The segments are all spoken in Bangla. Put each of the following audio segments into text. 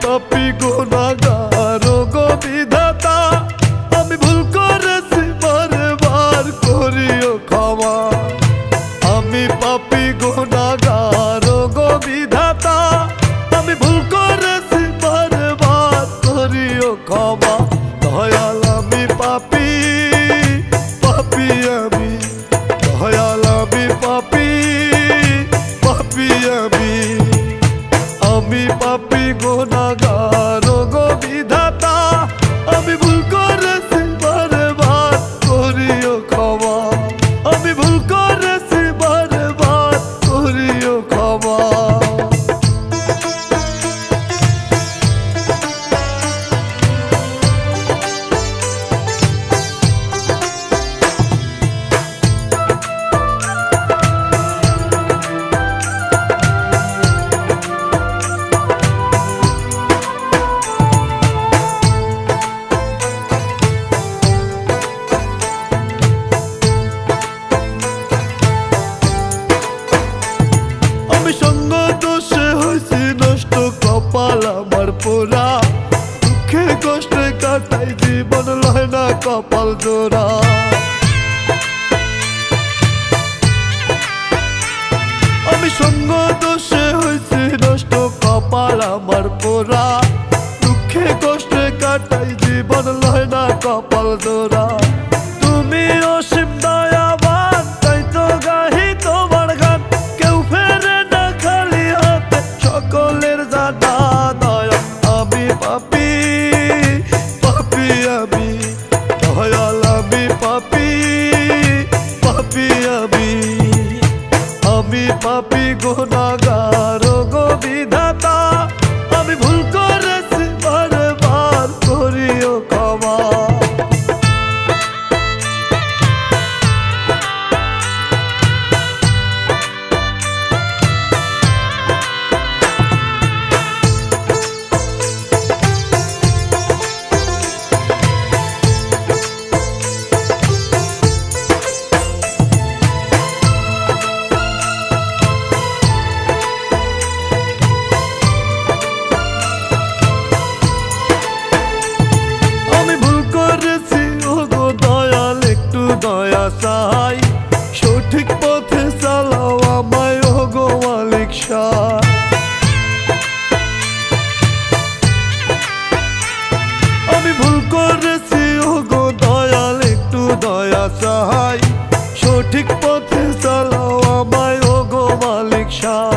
পাপী গুনাহগার গো বিধাতা, আমি ভুল করেছি বারবার করিও ক্ষমা। আমি পাপী গুনাহগার গো বিধাতা, আমি ভুল করেছি বারবার করিও ক্ষমা। দয়াল আমি পাপী, পাপী আমি, দয়াল আমি পাপী, পাপী আমি। আমি পাপী গুনাহগার গো বিধাতা, আমি ভুল করেছি বারবার করিও ক্ষমা। আমি ভুল করেছি বারবার করিও ক্ষমা। আমি সঙ্গ দোষে হয়েছি নষ্ট, কপাল আমার পোড়া, দুঃখে কষ্টে কাটাই জীবন লয় না কপাল জোড়া। আমি সঙ্গ দোষে হয়েছি নষ্ট, কপাল আমার পোড়া, দুঃখে কষ্টে কাটাই জীবন লয় না কপাল জোড়া। তুমি অসীম দয়াবান, তাই তো গাহি তোমার গান, কেউ ফেরে না খালি হাতে, সকলের জানা দয়া। আমি পাপী, পাপী আমি, দয়াল আমি পাপী, পাপী আমি। আমি পাপী গুনাহগার গো বিধাতা, আমি ভুল করেছি বারবার করিও ক্ষমা। দয়া চাই, সঠিক পথে চালাও আমায় ও গো মালিক শাহ। আমি ভুল করেছি ও গো দয়াল, একটু দয়া চাই, সঠিক পথে চালাও আমায় ও গো মালিক শাহ।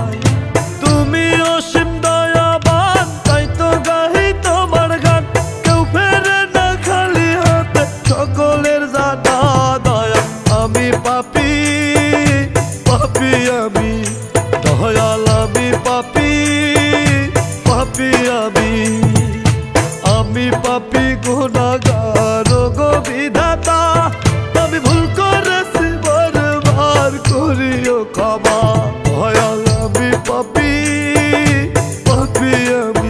তুমি অসীম দয়াবান, তাই তো গাহি তোমার গান, কেউ ফেরে না খালি হাতে, সকলের জানা দয়া। আমি পাপী, পাপী আমি, দয়াল আমি পাপী, পাপী আমি। আমি পাপী গুনাহগার গো বিধাতা, আমি ভুল করেছি বারবার করিও ক্ষমা। দয়াল আমি পাপী, পাপী আমি।